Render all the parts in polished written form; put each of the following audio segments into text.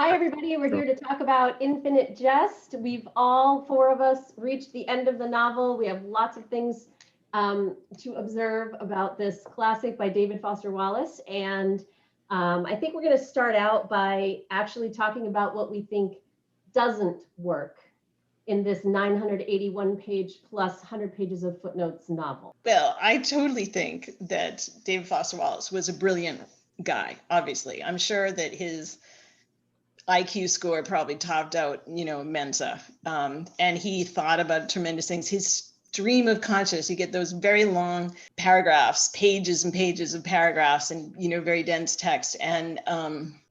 Hi, everybody. We're here to talk about Infinite Jest. We've all four of us reached the end of the novel. We have lots of things to observe about this classic by David Foster Wallace. And I think we're going to start out by actually talking about what we think doesn't work in this 981 page plus 100 pages of footnotes novel. Well, I totally think that David Foster Wallace was a brilliant guy, obviously. I'm sure that his IQ score probably topped out, Mensa. And he thought about tremendous things. His stream of consciousness, you get those very long paragraphs, pages and pages of paragraphs and, very dense text. And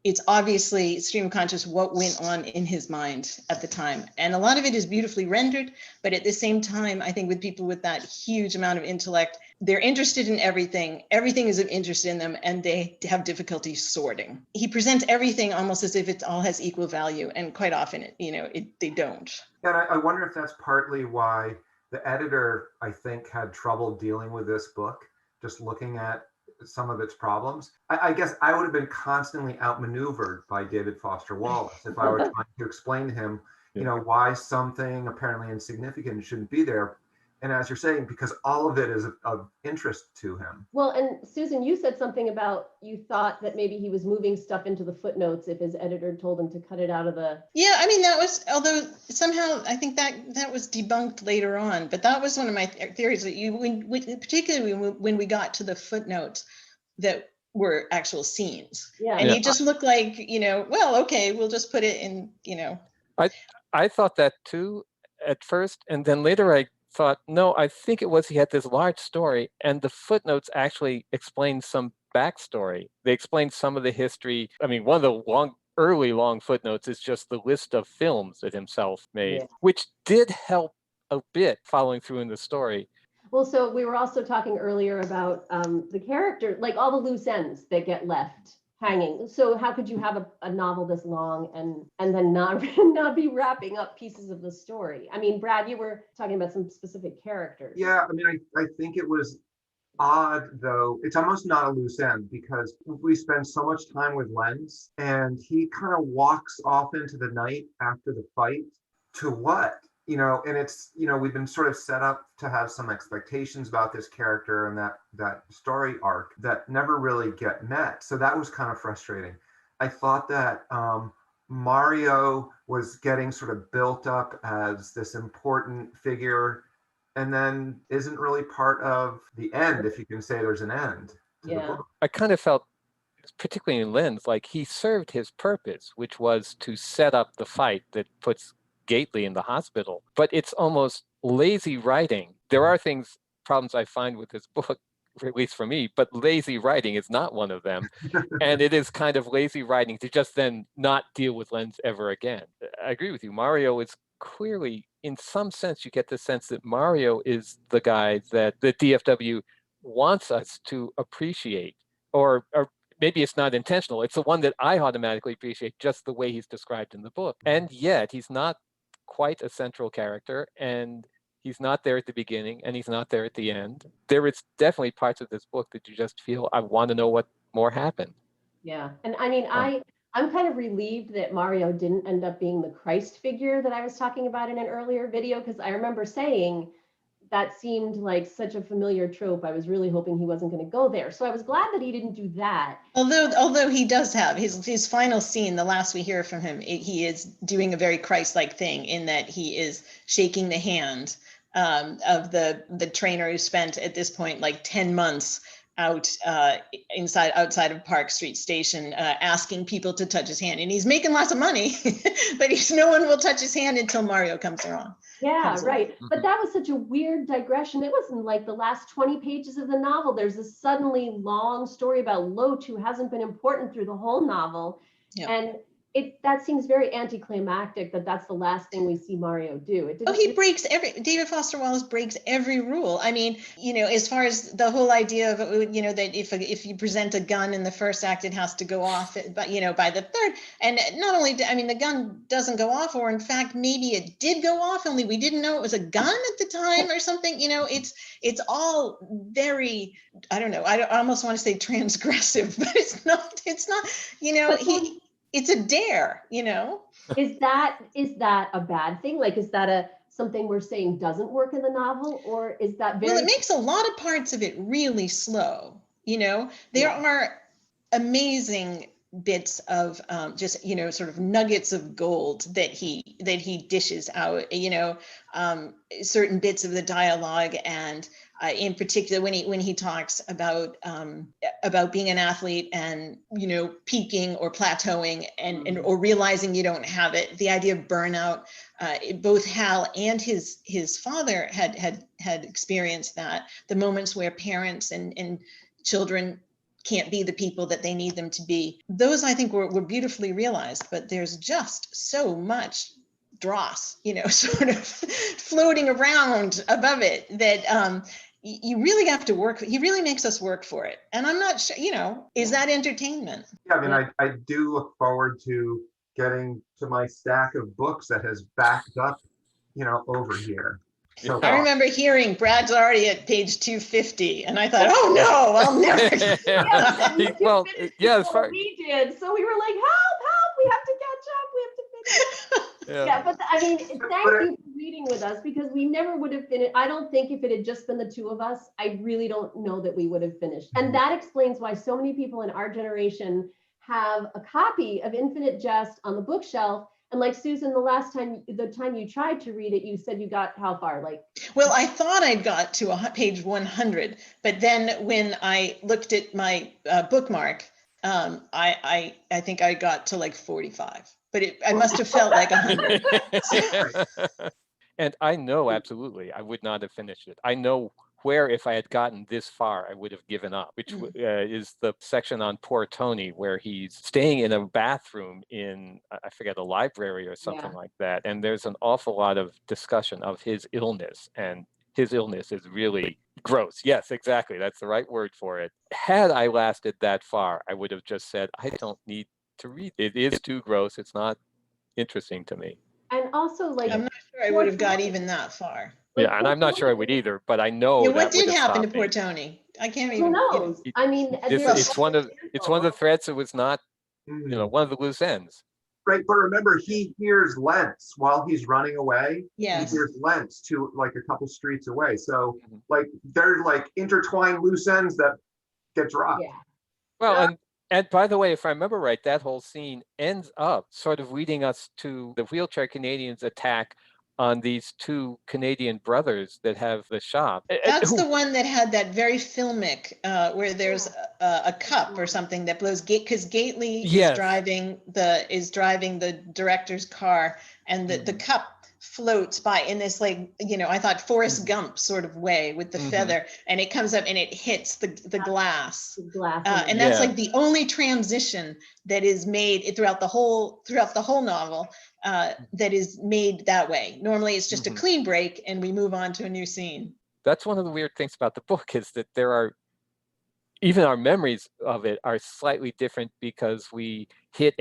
it's obviously stream of consciousness, what went on in his mind at the time. And a lot of it is beautifully rendered. But at the same time, I think with people with that huge amount of intellect, they're interested in everything. Everything is of interest in them, and they have difficulty sorting. He presents everything almost as if it all has equal value, and quite often, they don't. And I wonder if that's partly why the editor, I think, had trouble dealing with this book, just looking at some of its problems. I guess I would have been constantly outmaneuvered by David Foster Wallace if I were trying to explain to him, why something apparently insignificant shouldn't be there. And as you're saying, because all of it is of interest to him. Well, and Susan, you said something about you thought that maybe he was moving stuff into the footnotes if his editor told him to cut it out of the... Yeah, I mean, that was, although somehow I think that was debunked later on, but that was one of my theories that particularly when we got to the footnotes that were actual scenes. Yeah. And you just look like, well, okay, we'll just put it in, I thought that too at first, and then later I thought, no, I think it was he had this large story, and the footnotes actually explain some backstory. They explain some of the history. I mean, one of the early long footnotes is just the list of films that himself made, which did help a bit following through in the story. Well, so we were also talking earlier about the character, like all the loose ends that get left hanging. So how could you have a novel this long and then not be wrapping up pieces of the story? I mean, Brad, you were talking about some specific characters. Yeah, I mean, I think it was odd, though. It's almost not a loose end because we spend so much time with Lenz, and he kind of walks off into the night after the fight to what? And it's, we've been sort of set up to have some expectations about this character and that story arc that never really get met. So that was kind of frustrating. I thought that Mario was getting sort of built up as this important figure and then isn't really part of the end, if you can say there's an end to the book. I kind of felt, particularly in Lenz, like he served his purpose, which was to set up the fight that puts Gately in the hospital, but it's almost lazy writing. There are problems I find with this book, at least for me, but lazy writing is not one of them. And it is kind of lazy writing to just then not deal with Lenz ever again. I agree with you. Mario is clearly, in some sense, you get the sense that Mario is the guy that the DFW wants us to appreciate, or maybe it's not intentional. It's the one that I automatically appreciate just the way he's described in the book. And yet he's not quite a central character, and he's not there at the beginning, and he's not there at the end. There is definitely parts of this book that you just feel, I want to know what more happened. Yeah, and I mean, I'm kind of relieved that Mario didn't end up being the Christ figure that I was talking about in an earlier video, because I remember saying that seemed like such a familiar trope. I was really hoping he wasn't going to go there. So I was glad that he didn't do that. Although he does have his final scene, the last we hear from him, he is doing a very Christ-like thing in that he is shaking the hand of the trainer who spent at this point like 10 months outside of Park Street Station, asking people to touch his hand, and he's making lots of money, but no one will touch his hand until Mario comes along. Yeah, right. But that was such a weird digression. It wasn't like the last 20 pages of the novel. There's this suddenly long story about Loach, who hasn't been important through the whole novel. Yeah. And that seems very anticlimactic that's the last thing we see Mario do. David Foster Wallace breaks every rule. I mean, as far as the whole idea of, that if you present a gun in the first act, it has to go off, but by the third. And not only, the gun doesn't go off, or in fact, maybe it did go off, only we didn't know it was a gun at the time or something. It's all very, I don't know, I almost want to say transgressive, but it's not, it's a dare, you know? Is that a bad thing? Like, is that something we're saying doesn't work in the novel, or is that Well, very? it makes a lot of parts of it really slow. You know, there Yeah. are amazing bits of just, you know, sort of nuggets of gold that he dishes out, you know, certain bits of the dialogue, and in particular when he talks about being an athlete and, you know, peaking or plateauing and or realizing you don't have it, the idea of burnout. Both Hal and his father had experienced that, the moments where parents and children can't be the people that they need them to be. Those, I think, were beautifully realized, but there's just so much dross, you know, sort of floating around above it that you really have to work. He really makes us work for it. And I'm not sure, you know, is that entertainment? Yeah, I mean, I do look forward to getting to my stack of books that has backed up, you know, over here. So I remember hearing Brad's already at page 250, and I thought, oh no, I'll never. Well, yeah, as far We did, so we were like, help, we have to catch up, we have to finish. Yeah, but I mean, thank you for reading with us, because we never would have finished. I don't think if it had just been the two of us, I really don't know that we would have finished. And that explains why so many people in our generation have a copy of Infinite Jest on the bookshelf. And like Susan, the time you tried to read it, you said you got how far? Like, well, I thought I'd got to page 100, but then when I looked at my bookmark, I think I got to like 45, but I must have felt like 100. And I know absolutely I would not have finished it. I know where, if I had gotten this far, I would have given up, which is the section on poor Tony, where he's staying in a bathroom in, I forget, a library or something like that. And there's an awful lot of discussion of his illness, and his illness is really gross. Yes, exactly. That's the right word for it. Had I lasted that far, I would have just said, I don't need to read. It is too gross. It's not interesting to me. and also, like, I'm not sure I would have got even that far. Yeah, and I'm not sure I would either, but I know Yeah, that what did would have happen to stopped poor me. Tony? I can't who even. knows? I mean, It's one of the threads that was not, you know, one of the loose ends. Right, but remember, he hears Lentz while he's running away. Yes. He hears Lentz to like a couple streets away. So like they're like intertwined loose ends that get dropped. Yeah. Well, and by the way, if I remember right, that whole scene ends up sort of leading us to the wheelchair Canadians' attack on these two Canadian brothers that have the shop. That's the one that had that very filmic, where there's a cup or something that blows. Because Gately is driving the director's car, and the cup floats by in this, like, you know, I thought Forrest Gump sort of way with the feather, and it comes up and it hits the glass. And that's like the only transition that is made throughout the whole novel. That is made that way. Normally it's just a clean break and we move on to a new scene. That's one of the weird things about the book, is that there are, even our memories of it are slightly different, because we hit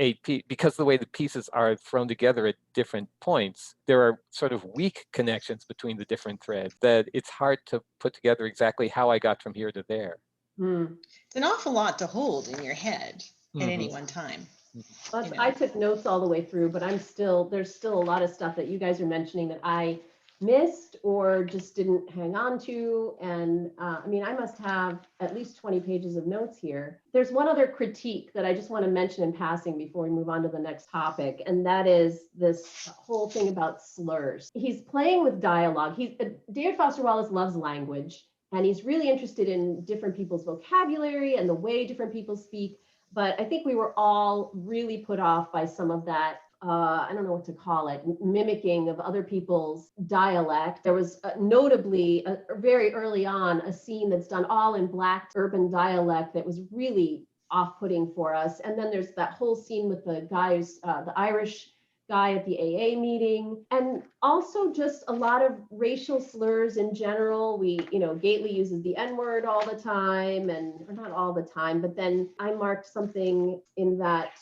because the way the pieces are thrown together at different points, there are sort of weak connections between the different threads that it's hard to put together exactly how I got from here to there. It's an awful lot to hold in your head at any one time. Plus, I took notes all the way through, but there's still a lot of stuff that you guys are mentioning that I missed or just didn't hang on to. And I mean, I must have at least 20 pages of notes here. There's one other critique that I just want to mention in passing before we move on to the next topic, and that is this whole thing about slurs. He's playing with dialogue. David Foster Wallace loves language, and he's really interested in different people's vocabulary and the way different people speak. But I think we were all really put off by some of that, I don't know what to call it, mimicking of other people's dialect. There was notably, very early on, a scene that's done all in Black urban dialect that was really off-putting for us. And then there's that whole scene with the guys, the Irish guy at the AA meeting, and also just a lot of racial slurs in general. Gately uses the N-word all the time, or not all the time, but then I marked something in that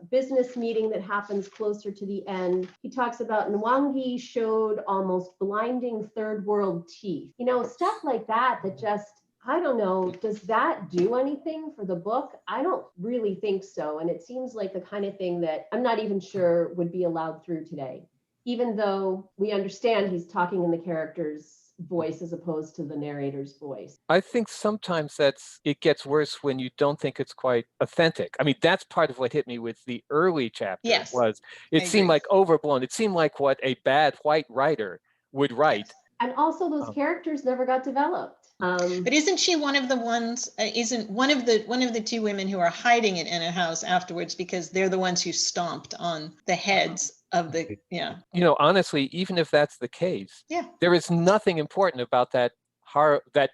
business meeting that happens closer to the end. He talks about Nwangi showed almost blinding third world teeth. Stuff like that just, I don't know, does that do anything for the book? I don't really think so. And it seems like the kind of thing that I'm not even sure would be allowed through today, even though we understand he's talking in the character's voice as opposed to the narrator's voice. I think sometimes it gets worse when you don't think it's quite authentic. I mean, that's part of what hit me with the early chapters. Yes, Was it I seemed agree. like overblown. It seemed like what a bad white writer would write. Yes. And also those characters never got developed. But isn't she one of the ones? Isn't one of the two women who are hiding it in a house afterwards because they're the ones who stomped on the heads of the You know, honestly, even if that's the case, Yeah. there is nothing important about that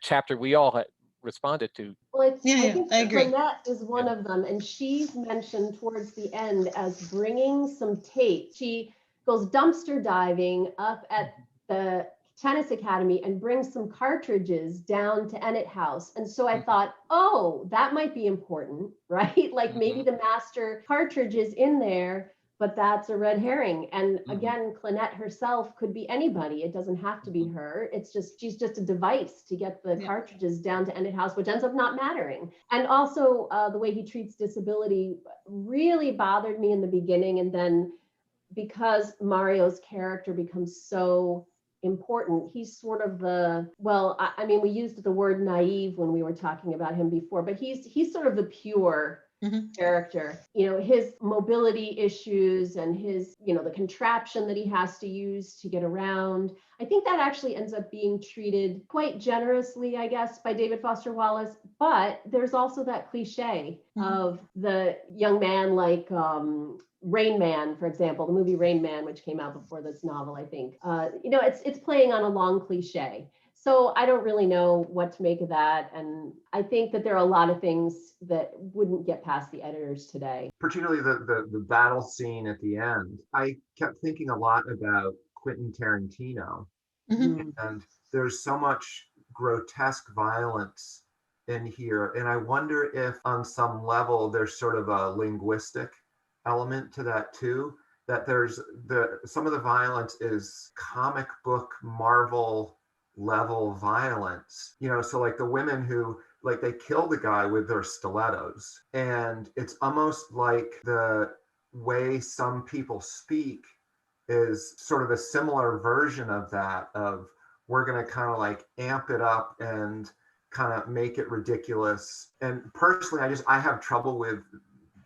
chapter we all had responded to. Well, I think I agree. Lynette is one of them, and she's mentioned towards the end as bringing some tape. She goes dumpster diving up at the tennis academy and brings some cartridges down to Enid House. And so I thought, oh, that might be important, right? Like maybe the master cartridge is in there, but that's a red herring. And again, Lynette herself could be anybody. It doesn't have to be her. It's just, she's just a device to get the cartridges down to Enid House, which ends up not mattering. And also the way he treats disability really bothered me in the beginning. And then because Mario's character becomes so important, he's sort of I mean, we used the word naive when we were talking about him before, but he's sort of the pure character. You know, his mobility issues and his, the contraption that he has to use to get around. I think that actually ends up being treated quite generously, I guess, by David Foster Wallace. But there's also that cliche of the young man like Rain Man, for example, the movie Rain Man, which came out before this novel, I think. It's playing on a long cliche. So I don't really know what to make of that. And I think that there are a lot of things that wouldn't get past the editors today. Particularly the battle scene at the end. I kept thinking a lot about Quentin Tarantino. And there's so much grotesque violence in here. And I wonder if on some level there's sort of a linguistic element to that too, that there's some of the violence is comic book Marvel level violence, so like the women who like they kill the guy with their stilettos, and it's almost like the way some people speak is sort of a similar version of that, of we're going to kind of like amp it up and kind of make it ridiculous. And personally, I have trouble with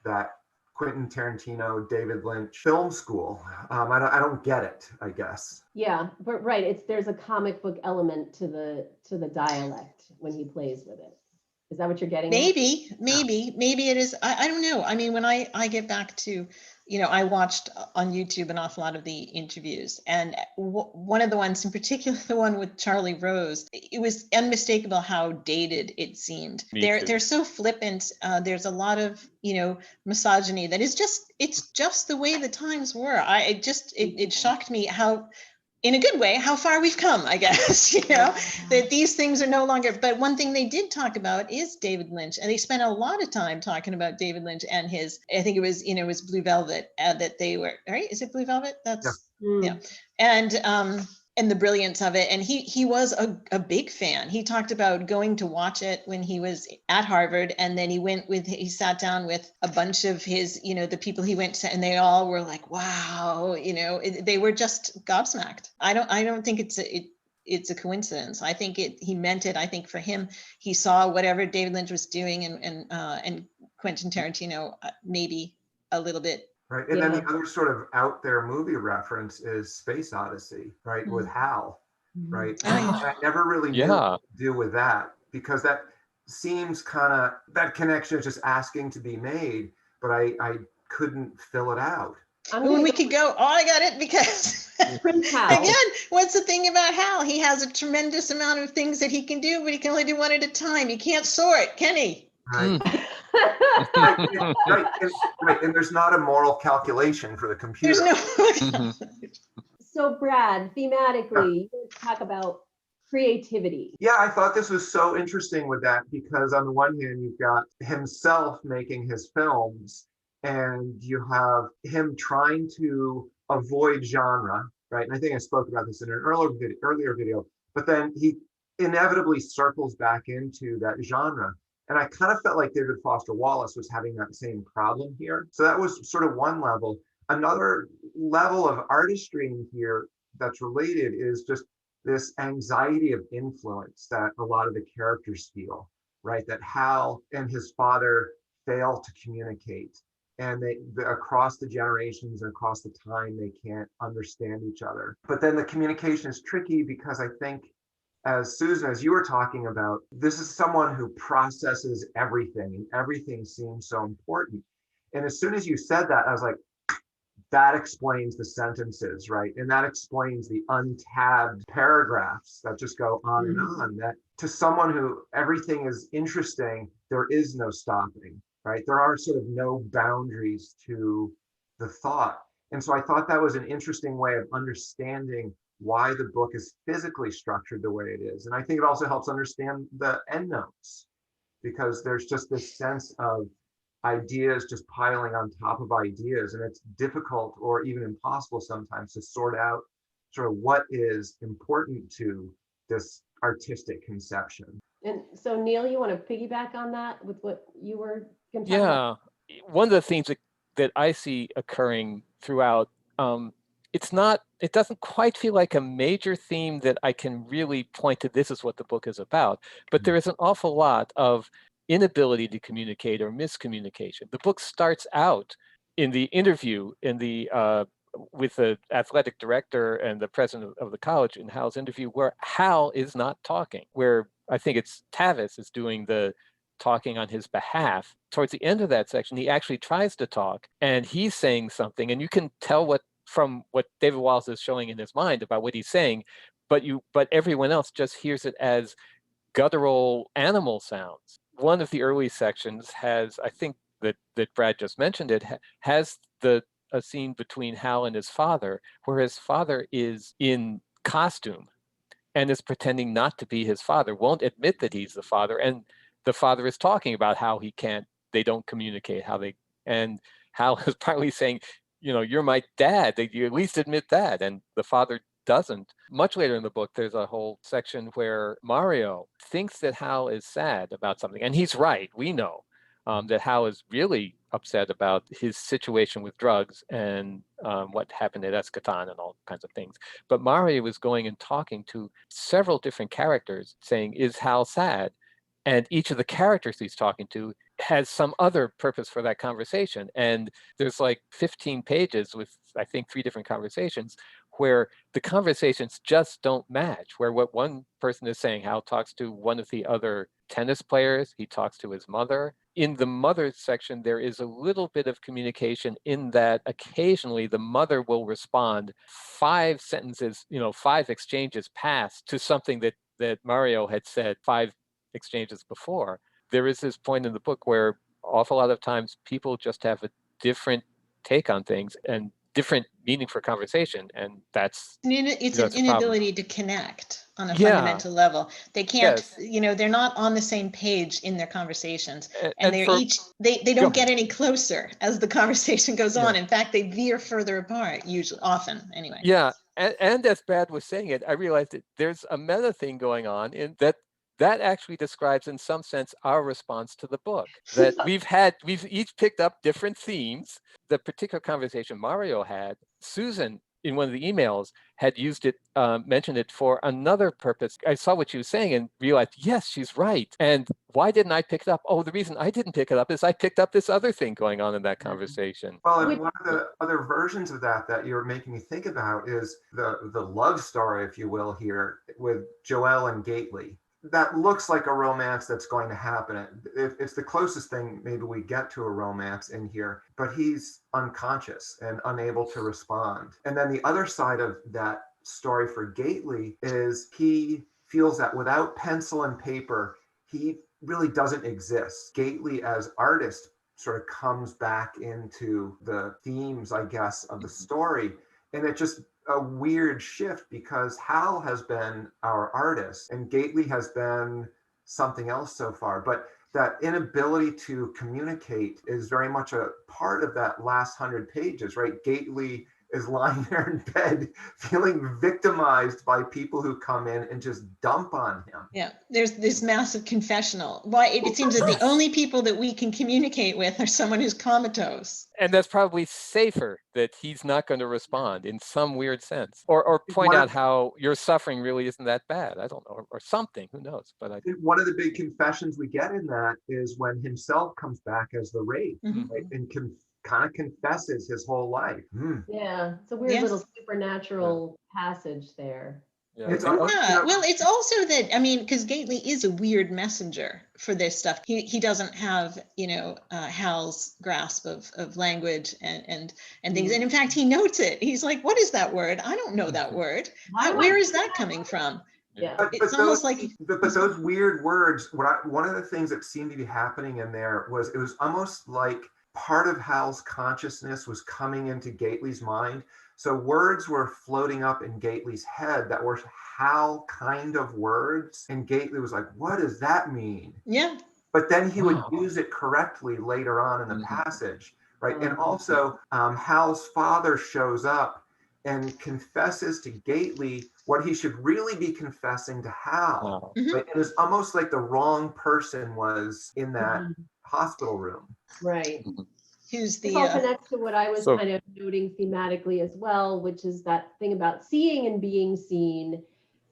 that Quentin Tarantino, David Lynch film school. I don't get it, I guess. Yeah, but right, there's a comic book element to the dialect when he plays with it. Is that what you're getting at? Maybe it is. I don't know. I mean, when I get back to, I watched on YouTube an awful lot of the interviews, and one of the ones in particular, the one with Charlie Rose, it was unmistakable how dated it seemed. They're so flippant. There's a lot of, misogyny that is it's just the way the times were. It shocked me how, in a good way, how far we've come, I guess, that these things are no longer. But one thing they did talk about is David Lynch. And they spent a lot of time talking about David Lynch and his, I think it was, it was Blue Velvet that they were, right? Is it Blue Velvet? That's, yeah. And the brilliance of it. And he was a big fan. He talked about going to watch it when he was at Harvard. And then he sat down with a bunch of his, the people he went to, and they all were like, wow, they were just gobsmacked. I don't think it's a coincidence. I think he meant it. I think for him, he saw whatever David Lynch was doing and Quentin Tarantino, maybe a little bit. Right. And then the other sort of out there movie reference is Space Odyssey, right? With Hal, right? And I never really knew what to do with that, because that seems that connection is just asking to be made, but I couldn't fill it out. We could go, I got it, because again, what's the thing about Hal? He has a tremendous amount of things that he can do, but he can only do one at a time. He can't sort, can he? Right. Right. And there's not a moral calculation for the computer. There's no. So Brad, thematically, you talk about creativity. Yeah, I thought this was so interesting with that, because on the one hand, you've got himself making his films, and you have him trying to avoid genre, right? And I think I spoke about this in an earlier video, but then he inevitably circles back into that genre. And I kind of felt like David Foster Wallace was having that same problem here. So that was sort of one level. Another level of artistry in here that's related is just this anxiety of influence that a lot of the characters feel, right? That Hal and his father fail to communicate. And across the generations and across the time, they can't understand each other. But then the communication is tricky because I think, as Susan, as you were talking about, this is someone who processes everything and everything seems so important. And as soon as you said that, I was like, that explains the sentences, right? And that explains the untabbed paragraphs that just go on and on. That to someone who everything is interesting, there is no stopping, right? There are sort of no boundaries to the thought. And so I thought that was an interesting way of understanding why the book is physically structured the way it is. And I think it also helps understand the endnotes, because there's just this sense of ideas just piling on top of ideas, and it's difficult or even impossible sometimes to sort out sort of what is important to this artistic conception. And so, Neil, you want to piggyback on that with what you were going to talk about? Yeah, one of the themes that I see occurring throughout, it doesn't quite feel like a major theme that I can really point to, this is what the book is about, but there is an awful lot of inability to communicate or miscommunication. The book starts out in the interview with the athletic director and the president of the college, in Hal's interview, where Hal is not talking, where I think it's Tavis is doing the talking on his behalf. Towards the end of that section, he actually tries to talk and he's saying something, and you can tell from what David Wallace is showing in his mind about what he's saying, but everyone else just hears it as guttural animal sounds. One of the early sections has, I think that Brad just mentioned it, has a scene between Hal and his father, where his father is in costume and is pretending not to be his father, won't admit that he's the father, and the father is talking about how they don't communicate, and Hal is partly saying, you're my dad, you at least admit that, and the father doesn't. Much later in the book, there's a whole section where Mario thinks that Hal is sad about something, and he's right. We know that Hal is really upset about his situation with drugs and what happened at Escatan and all kinds of things. But Mario is going and talking to several different characters saying, is Hal sad? And each of the characters he's talking to has some other purpose for that conversation. And there's like 15 pages with, I think, 3 different conversations where the conversations just don't match, where what one person is saying, Hal talks to one of the other tennis players, he talks to his mother. In the mother section, there is a little bit of communication in that occasionally the mother will respond 5 sentences, 5 exchanges past to something that Mario had said 5 exchanges before. There is this point in the book where awful lot of times people just have a different take on things and different meaning for conversation, and it's an inability to connect on a fundamental level. They can't, they're not on the same page in their conversations, and they don't get any closer as the conversation goes on. In fact, they veer further apart, often anyway. Yeah, and as Brad was saying it, I realized that there's a meta thing going on in that actually describes in some sense our response to the book, that we've each picked up different themes. The particular conversation Mario had, Susan in one of the emails had used it, mentioned it for another purpose. I saw what she was saying and realized, yes, she's right. And why didn't I pick it up? Oh, the reason I didn't pick it up is I picked up this other thing going on in that conversation. Well, and one of the other versions of that you're making me think about is the love story, if you will, here with Joel and Gately. That looks like a romance that's going to happen. It's the closest thing maybe we get to a romance in here, but he's unconscious and unable to respond. And then the other side of that story for Gately is he feels that without pencil and paper, he really doesn't exist. Gately as artist sort of comes back into the themes, I guess, of the story. And it just a weird shift because Hal has been our artist and Gately has been something else so far. But that inability to communicate is very much a part of that last 100 pages, right? Gately is lying there in bed feeling victimized by people who come in and just dump on him. Yeah, there's this massive confessional. Why it seems that the only people that we can communicate with are someone who's comatose. And that's probably safer that he's not going to respond in some weird sense, or point out how your suffering really isn't that bad. I don't know, or something. Who knows? But I think one of the big confessions we get in that is when himself comes back as the wraith, right? And kind of confesses his whole life. Yeah, it's a weird little supernatural passage there. yeah. It's Well, it's also that, I mean, because Gately is a weird messenger for this stuff. He doesn't have, Hal's grasp of language and things. And in fact, he notes it. He's like, what is that word? I don't know that word. Where is that coming from? Yeah. It's almost like. But those weird words, one of the things that seemed to be happening in there was, it was almost like part of Hal's consciousness was coming into Gately's mind. So words were floating up in Gately's head that were Hal kind of words. And Gately was like, what does that mean? Yeah. But then he would use it correctly later on in the passage, right? And also Hal's father shows up and confesses to Gately what he should really be confessing to Hal. Right? And it's almost like the wrong person was in that hospital room. Right. Who's This all the connects to what I was kind of noting thematically as well, which is that thing about seeing and being seen.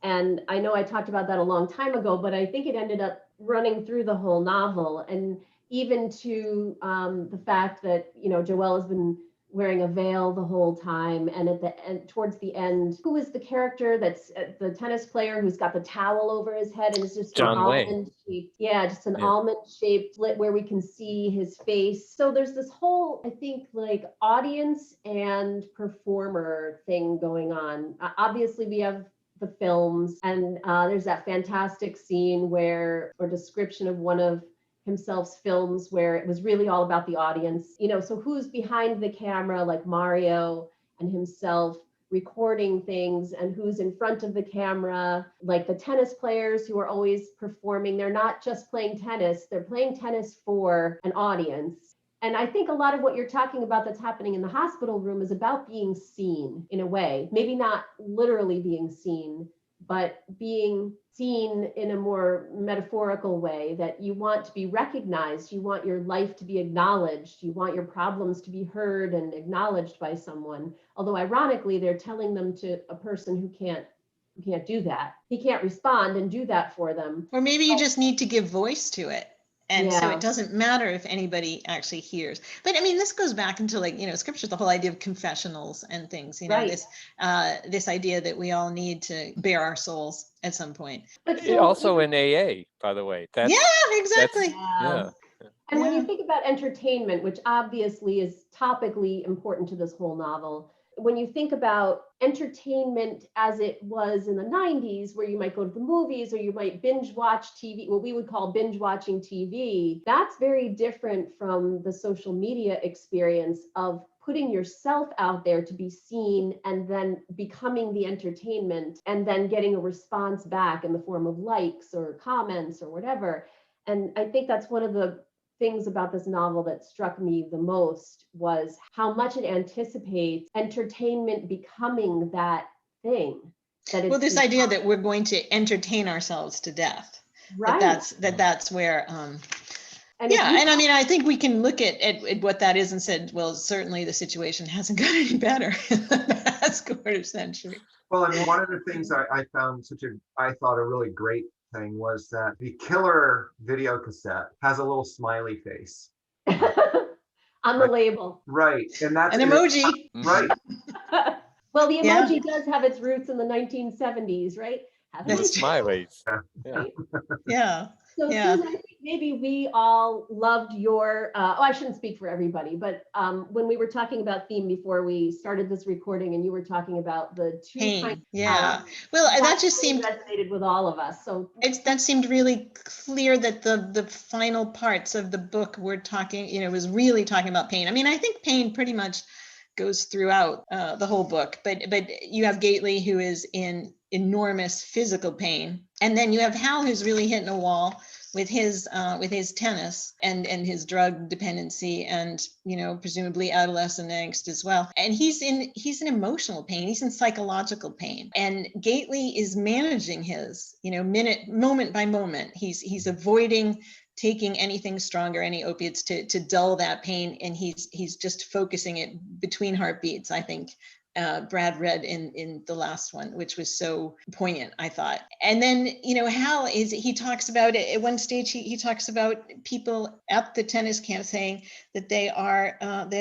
And I know I talked about that a long time ago, but I think it ended up running through the whole novel, and even to the fact that, Joelle has been wearing a veil the whole time, and at the end, towards the end, who is the character that's the tennis player who's got the towel over his head, and it's just John an Wayne. almond shaped, just an almond shaped slit where we can see his face. So there's this whole, I think, like audience and performer thing going on. Obviously we have the films, and there's that fantastic scene or description of one of himself's films where it was really all about the audience, so who's behind the camera, like Mario and himself recording things, and who's in front of the camera, like the tennis players who are always performing. They're not just playing tennis, they're playing tennis for an audience. And I think a lot of what you're talking about that's happening in the hospital room is about being seen in a way, maybe not literally being seen, but being seen in a more metaphorical way, that you want to be recognized, you want your life to be acknowledged, you want your problems to be heard and acknowledged by someone. Although ironically, they're telling them to a person who can't do that. He can't respond and do that for them. Or maybe you just need to give voice to it. And so it doesn't matter if anybody actually hears. But I mean, this goes back into scripture, the whole idea of confessionals and things, this idea that we all need to bare our souls at some point. But also in AA, by the way. Exactly. And when you think about entertainment, which obviously is topically important to this whole novel, when you think about entertainment as it was in the 90s, where you might go to the movies or you might binge watch TV, what we would call binge watching TV, that's very different from the social media experience of putting yourself out there to be seen and then becoming the entertainment and then getting a response back in the form of likes or comments or whatever. And I think that's one of the things about this novel that struck me the most, was how much it anticipates entertainment becoming that thing. This idea that we're going to entertain ourselves to death. Right. That's where. And I mean, I think we can look at what that is and said, well, certainly the situation hasn't got any better in the past quarter century. Well, I mean, one of the things I found I thought a really great thing was that the killer video cassette has a little smiley face on the label. Right. And that's an emoji. Right. Well, the emoji does have its roots in the 1970s, right? That's smileys. Yeah. So Susan, I think maybe we all loved your, I shouldn't speak for everybody, but when we were talking about theme before we started this recording, and you were talking about the two pain. Well, that just seemed resonated with all of us. So that seemed really clear that the final parts of the book were talking, was really talking about pain. I mean, I think pain pretty much goes throughout the whole book, but you have Gately, who is in enormous physical pain, and then you have Hal, who's really hitting a wall with his tennis and his drug dependency and, you know, presumably adolescent angst as well. And he's in emotional pain. He's in psychological pain. And Gately is managing his, you know, moment by moment. He's avoiding taking anything stronger, any opiates to dull that pain. And he's just focusing it between heartbeats, I think. Brad read in the last one, which was so poignant, I thought. And then, you know, Hal he talks about it at one stage, he talks about people at the tennis camp saying that they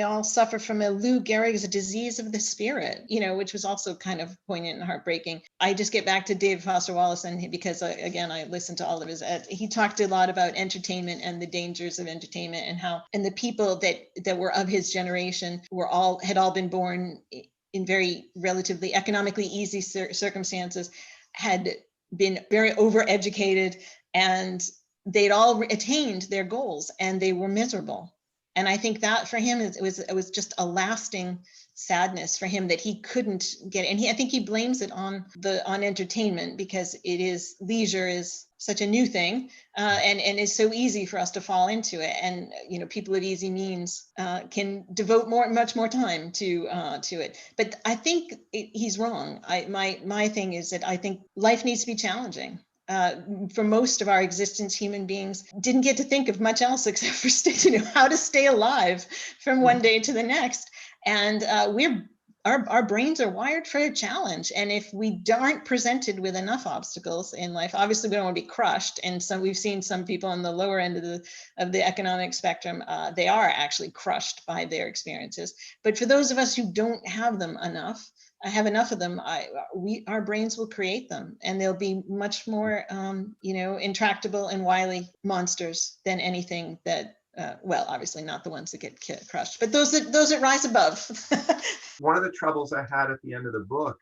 all suffer from a Lou Gehrig's disease of the spirit, you know, which was also kind of poignant and heartbreaking. I just get back to David Foster Wallace, and because again, I listened to all of his, he talked a lot about entertainment and the dangers of entertainment, and the people that were of his generation had all been born in very relatively economically easy circumstances, had been very overeducated, and they'd all attained their goals and they were miserable. And I think that for him, it was just a lasting sadness for him that he couldn't get it. And I think he blames it on entertainment, because leisure is such a new thing, and it's so easy for us to fall into it. And, you know, people of easy means can devote much more time to it. But I think he's wrong. My thing is that I think life needs to be challenging. For most of our existence, human beings didn't get to think of much else except for how to stay alive from one day to the next. And our brains are wired for a challenge. And if we aren't presented with enough obstacles in life, obviously we don't want to be crushed. And we've seen some people on the lower end of the economic spectrum, they are actually crushed by their experiences. But for those of us who don't have them enough, have enough of them, our brains will create them, and they'll be much more, intractable and wily monsters than anything that, obviously not the ones that get crushed, but those that rise above. One of the troubles I had at the end of the book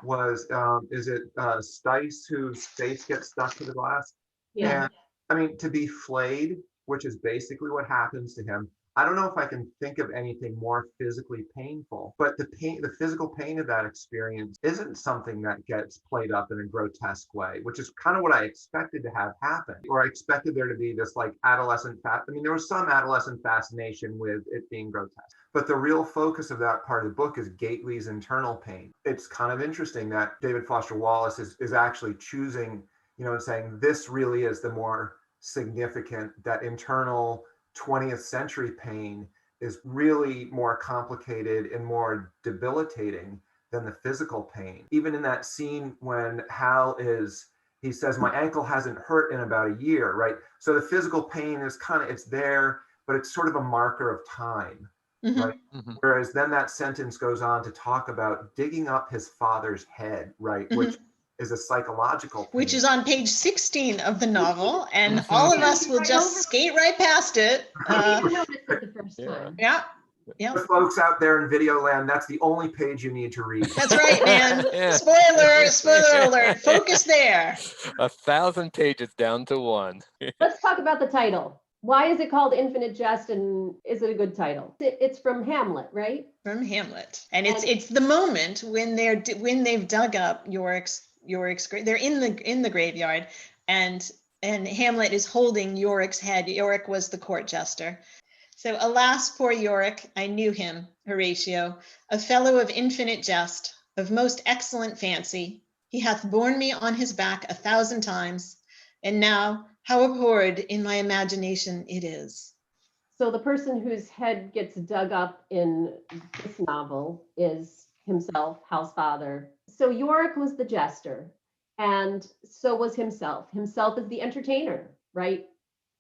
was, Stice whose face gets stuck to the glass? Yeah. And I mean, to be flayed, which is basically what happens to him. I don't know if I can think of anything more physically painful, but the physical pain of that experience isn't something that gets played up in a grotesque way, which is kind of what I expected to have happen, or I expected there to be this like adolescent there was some adolescent fascination with it being grotesque, but the real focus of that part of the book is Gately's internal pain. It's kind of interesting that David Foster Wallace is actually choosing, and saying this really is the more significant, that internal 20th century pain is really more complicated and more debilitating than the physical pain. Even in that scene when Hal he says, my ankle hasn't hurt in about a year, right? So the physical pain is it's there, but it's sort of a marker of time, mm-hmm. right? Mm-hmm. Whereas then that sentence goes on to talk about digging up his father's head, right? Mm-hmm. Which is a psychological pain. Which is on page 16 of the novel, and all of us will just skate right past it. I noticed it the first time. Yeah. Yeah. The folks out there in video land, that's the only page you need to read. That's right, man. Spoiler alert. Focus there. 1,000 pages down to one. Let's talk about the title. Why is it called Infinite Jest, and is it a good title? It's from Hamlet, right? From Hamlet, and it's the moment when they've dug up Yorick's they're in the graveyard, and Hamlet is holding Yorick's head. Yorick was the court jester. So, alas, poor Yorick, I knew him, Horatio, a fellow of infinite jest, of most excellent fancy. He hath borne me on his back 1,000 times, and now how abhorred in my imagination it is. So the person whose head gets dug up in this novel is himself, Hal's father. So Yorick was the jester, and so was himself. Himself is the entertainer, right?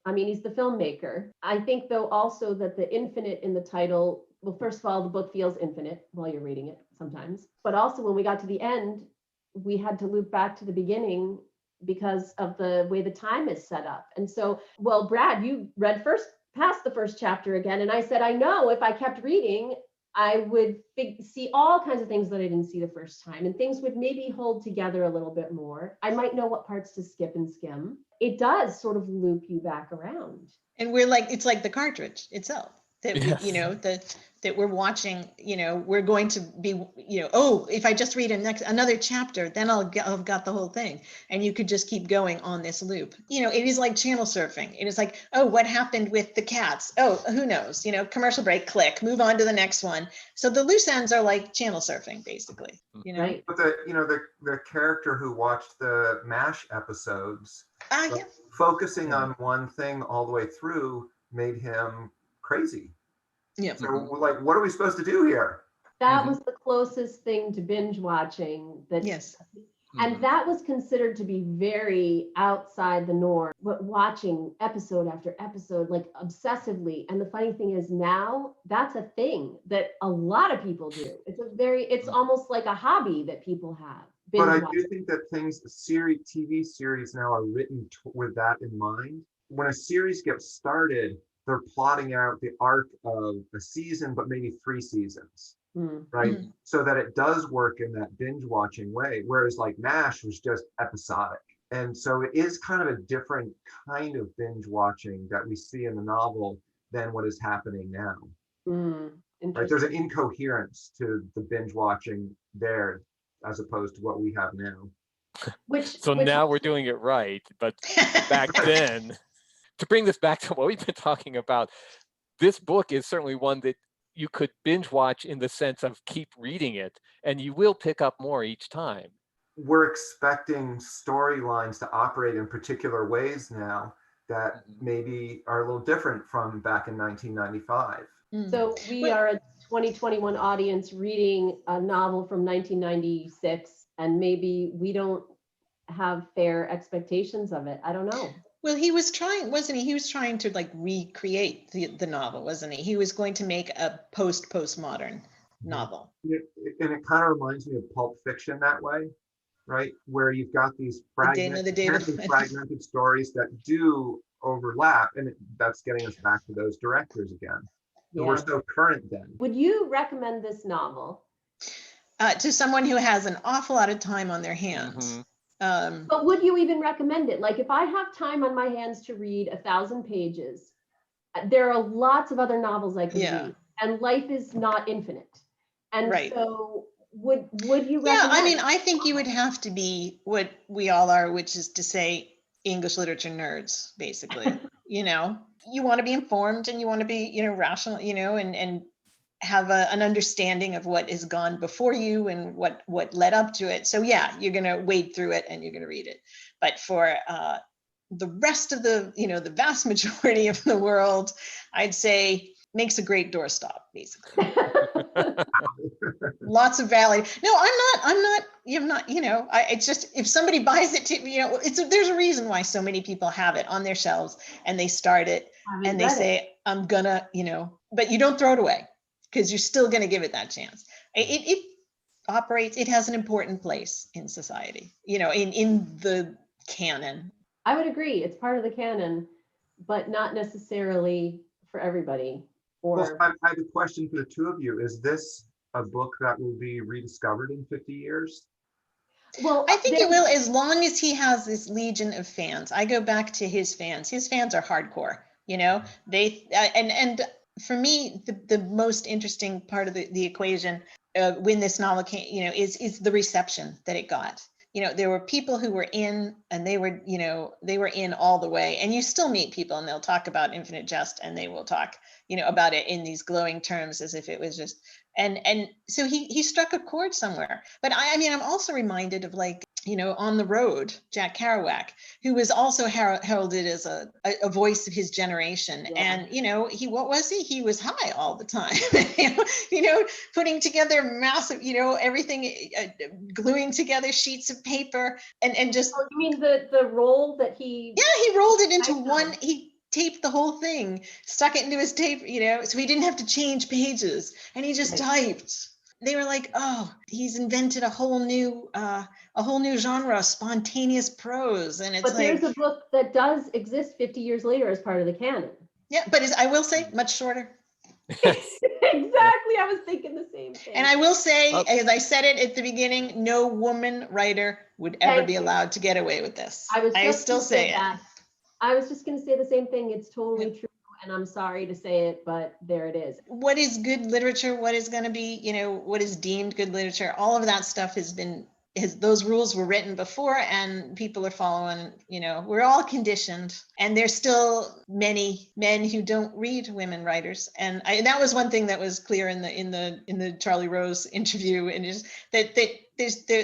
I mean, he's the filmmaker. I think, though, also that the infinite in the title, well, first of all, the book feels infinite while you're reading it sometimes. But also when we got to the end, we had to loop back to the beginning because of the way the time is set up. And so, well, Brad, you read past the first chapter again, and I said, I know if I kept reading, I would see all kinds of things that I didn't see the first time, and things would maybe hold together a little bit more. I might know what parts to skip and skim. It does sort of loop you back around. And it's like the cartridge itself. that Yes. you know, that we're watching, you know, we're going to be, you know, oh, if I just read another chapter, then I've got the whole thing. And you could just keep going on this loop. You know, it is like channel surfing. It is like, oh, what happened with the cats? Oh, who knows? You know, commercial break, click, move on to the next one. So the loose ends are like channel surfing, basically, you know? Right. But the character who watched the MASH episodes, Yeah. focusing on one thing all the way through made him crazy. Yeah. So like, what are we supposed to do here? That was the closest thing to binge watching that. Yes. And that was considered to be very outside the norm, but watching episode after episode, like obsessively. And the funny thing is now that's a thing that a lot of people do. It's almost like a hobby that people have. But I binge do think that TV series now are written with that in mind. When a series gets started, they're plotting out the arc of a season, but maybe 3 seasons. Right. So that it does work in that binge watching way. Whereas like MASH was just episodic. And so it is kind of a different kind of binge watching that we see in the novel than what is happening now. Right. There's an incoherence to the binge watching there as opposed to what we have now. So now we're doing it right. But back then, to bring this back to what we've been talking about, this book is certainly one that you could binge watch in the sense of keep reading it, and you will pick up more each time. We're expecting storylines to operate in particular ways now that maybe are a little different from back in 1995. So we are a 2021 audience reading a novel from 1996, and maybe we don't have fair expectations of it. I don't know. Well, he was trying, wasn't he? He was trying to like recreate the novel, wasn't he? He was going to make a postmodern novel. And it kind of reminds me of Pulp Fiction that way, right? Where you've got these fragmented stories that do overlap, and that's getting us back to those directors again. Yeah. We're so current then. Would you recommend this novel? To someone who has an awful lot of time on their hands. But would you even recommend it? Like if I have time on my hands to read 1,000 pages, there are lots of other novels I could read, and life is not infinite. And so would you recommend? Yeah, I mean, I think you would have to be what we all are, which is to say English literature nerds, basically. You know, you want to be informed and you want to be, you know, rational, you know, and have an understanding of what has gone before you and what led up to it. So yeah, you're going to wade through it and you're going to read it. But for the rest of the, you know, the vast majority of the world, I'd say makes a great doorstop, basically. Lots of value. No, I'm not, you know, it's just, if somebody buys it to, you know, there's a reason why so many people have it on their shelves and they start it and they say, I'm gonna, you know, but you don't throw it away, because you're still going to give it that chance. It operates, it has an important place in society, you know, in the canon. I would agree. It's part of the canon, but not necessarily for everybody. Well, I have a question for the two of you. Is this a book that will be rediscovered in 50 years? Well, I think it will, as long as he has this legion of fans. I go back to his fans. His fans are hardcore, you know, they, and for me, the most interesting part of the equation when this novel came, you know, is the reception that it got. You know, there were people who were in, and they were, you know, they were in all the way. And you still meet people and they'll talk about Infinite Jest, and they will talk, you know, about it in these glowing terms as if it was just, and so he struck a chord somewhere. But I mean, I'm also reminded of, like, you know, On the Road, Jack Kerouac, who was also heralded as a voice of his generation. Yeah. And, you know, what was he? He was high all the time, you know, putting together massive, you know, everything, gluing together sheets of paper and just. Oh, you mean the roll that he. Yeah, he rolled it into one, he taped the whole thing, stuck it into his tape, you know, so he didn't have to change pages, and he just typed. They were like, oh, he's invented a whole new genre, spontaneous prose. And it's but there's a book that does exist 50 years later as part of the canon. Yeah, but I will say much shorter. Exactly. I was thinking the same thing. And I will say, as I said it at the beginning, no woman writer would ever be allowed to get away with this. I still say it. I was just going to say the same thing. It's totally true. and I'm sorry to say it, but there it is. What is good literature? What is going to be, what is deemed good literature? All of that stuff those rules were written before, and people are following, we're all conditioned, and there's still many men who don't read women writers. And that was one thing that was clear in the Charlie Rose interview, and is that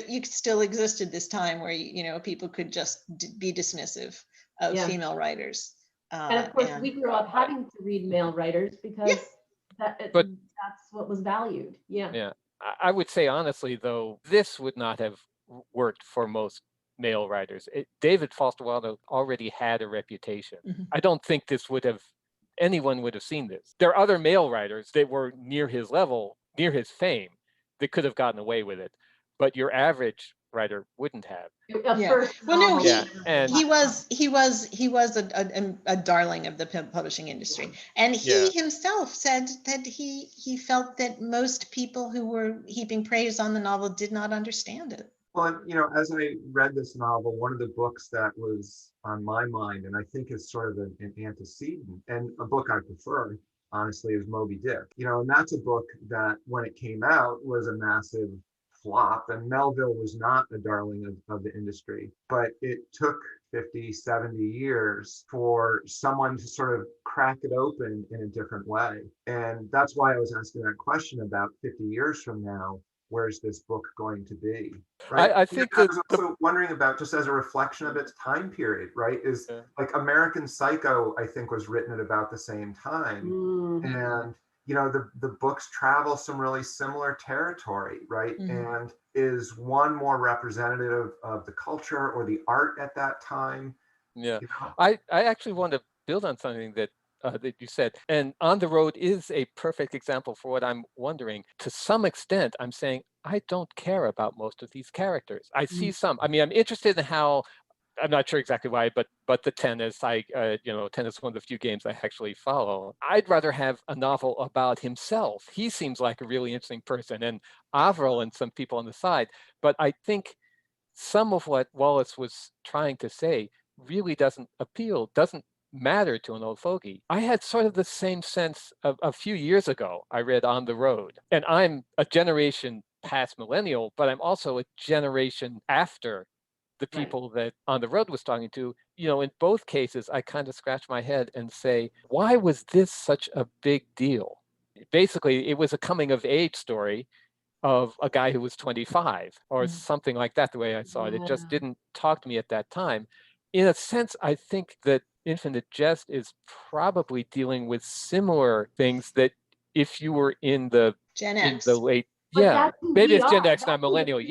you still existed this time where, people could just be dismissive of female writers. And of course, we grew up having to read male writers because that's what was valued. Yeah. I would say honestly, though, this would not have worked for most male writers. David Foster Wallace already had a reputation. I don't think anyone would have seen this. There are other male writers that were near his level, near his fame, that could have gotten away with it, but your average writer wouldn't have. Well, no, he was a darling of the publishing industry, and he himself said that he felt that most people who were heaping praise on the novel did not understand it. Well, as I read this novel, one of the books that was on my mind, and I think is sort of an antecedent, and a book I prefer, honestly, is Moby Dick. And that's a book that, when it came out, was a massive flop, and Melville was not a darling of the industry, but it took 50, 70 years for someone to sort of crack it open in a different way. And that's why I was asking that question about 50 years from now, where's this book going to be? Right. I think I was also wondering about, just as a reflection of its time period, right? Is like American Psycho, I think, was written at about the same time. And the books travel some really similar territory, right? And is one more representative of the culture or the art at that time? I actually want to build on something that you said, and On the Road is a perfect example for what I'm wondering. To some extent, I'm saying I don't care about most of these characters. I see some. I mean, I'm interested in how. I'm not sure exactly why, but the tennis, tennis is one of the few games I actually follow. I'd rather have a novel about himself. He seems like a really interesting person, and Avril and some people on the side. But I think some of what Wallace was trying to say really doesn't matter to an old fogey. I had sort of the same sense a few years ago. I read On the Road, and I'm a generation past millennial, but I'm also a generation after the people that On the Road was talking to. In both cases, I kind of scratch my head and say, why was this such a big deal? Basically, it was a coming of age story of a guy who was 25 or something like that, the way I saw it. It just didn't talk to me at that time. In a sense, I think that Infinite Jest is probably dealing with similar things that if you were in the Gen X. In the late, maybe it's Gen X, not millennial.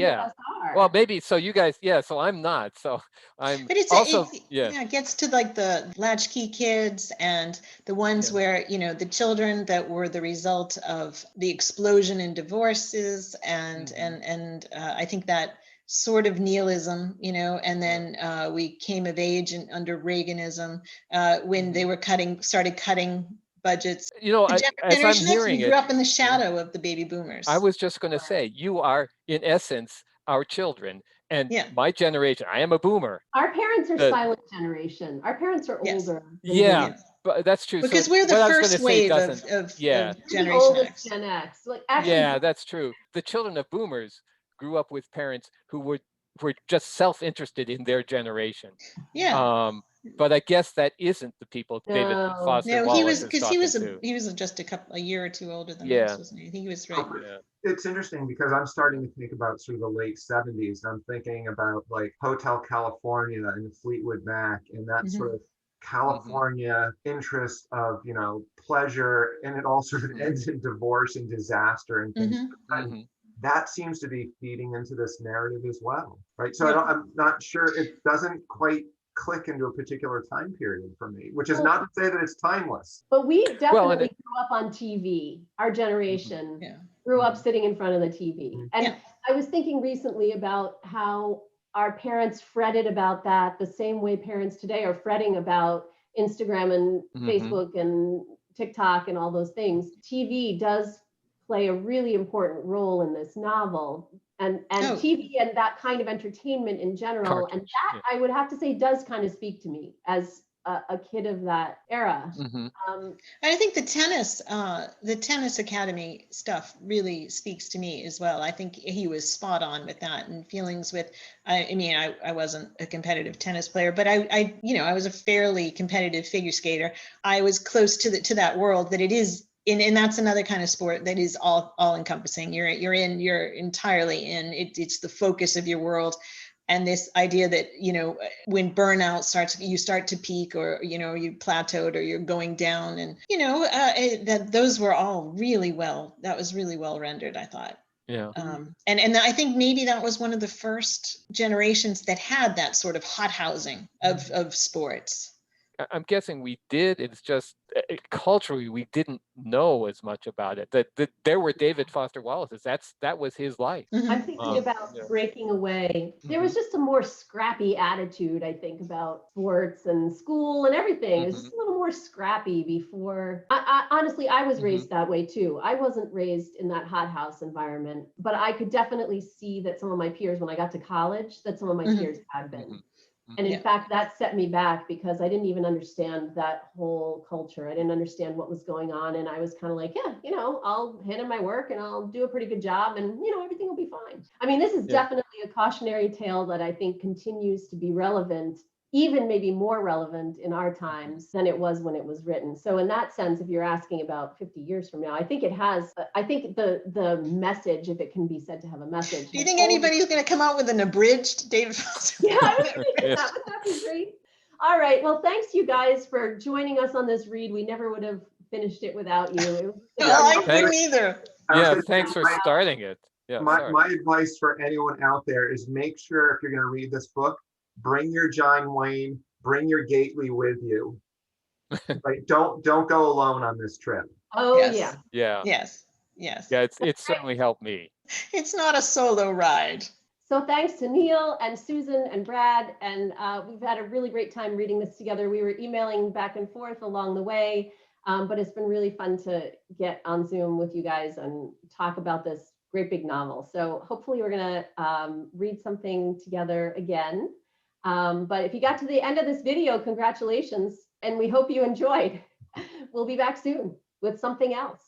Well, maybe so. You guys, so I'm not. So I'm. But it gets to like the latchkey kids and the ones where the children that were the result of the explosion in divorces and I think that sort of nihilism, and then we came of age under Reaganism when they were started cutting budgets. As I'm hearing it, grew up in the shadow of the baby boomers. I was just going to say, you are in essence our children, and my generation. I am a boomer. Our parents are silent generation. Our parents are older. But that's true. Because we're the first wave of Generation X. Gen X. That's true. The children of boomers grew up with parents who were just self-interested in their generation. But I guess that isn't the people David Foster Wallace is talking to. He was just a year or two older than us, wasn't he? He was right. It's interesting because I'm starting to think about sort of the late 70s. I'm thinking about like Hotel California and Fleetwood Mac and that sort of California interest of, pleasure, and it all sort of ends in divorce and disaster and things like that. That seems to be feeding into this narrative as well, right? So I'm not sure, it doesn't quite click into a particular time period for me, which is not to say that it's timeless. But we definitely grew up on TV. Our generation grew up sitting in front of the TV. And I was thinking recently about how our parents fretted about that the same way parents today are fretting about Instagram and Facebook and TikTok and all those things. TV does play a really important role in this novel, and TV and that kind of entertainment in general. And that I would have to say does kind of speak to me as a kid of that era. Mhm. I think the tennis academy stuff really speaks to me as well. I think he was spot on with that, and feelings with, I mean, I wasn't a competitive tennis player, but I I was a fairly competitive figure skater. I was close to that world that it is. And that's another kind of sport that is all encompassing. You're entirely in it. It's the focus of your world. And this idea that, when burnout starts, you start to peak, or, you plateaued, or you're going down, and, that those were all that was really well rendered, I thought. Yeah. And I think maybe that was one of the first generations that had that sort of hot housing of sports. I'm guessing we did. It's just culturally we didn't know as much about it. That there were David Foster Wallace's. That was his life. I'm thinking about Yeah. breaking away. There was just a more scrappy attitude, I think, about sports and school and everything. It was just a little more scrappy before. Honestly, I was raised that way too. I wasn't raised in that hothouse environment, but I could definitely see that some of my peers, when I got to college, that some of my peers had been. And in fact, that set me back because I didn't even understand that whole culture. I didn't understand what was going on. And I was kind of like, yeah, I'll hand in my work and I'll do a pretty good job, and, everything will be fine. I mean, this is definitely a cautionary tale that I think continues to be relevant, even maybe more relevant in our times than it was when it was written. So in that sense, if you're asking about 50 years from now, I think the message, if it can be said to have a message. Do you think anybody's going to come out with an abridged David Foster? Yeah, I was thinking that. Would that be great? All right. Well, thanks you guys for joining us on this read. We never would have finished it without you. I wouldn't either. Yeah, thanks for starting it. Yeah, my advice for anyone out there is make sure, if you're going to read this book, bring your John Wayne, bring your Gately with you. Like, don't go alone on this trip. Oh, yes. Yeah. Yes. Yeah, it's certainly helped me. It's not a solo ride. So thanks to Neil and Susan and Brad, and we've had a really great time reading this together. We were emailing back and forth along the way, but it's been really fun to get on Zoom with you guys and talk about this great big novel. So hopefully we're gonna read something together again. But if you got to the end of this video, congratulations, and we hope you enjoyed. We'll be back soon with something else.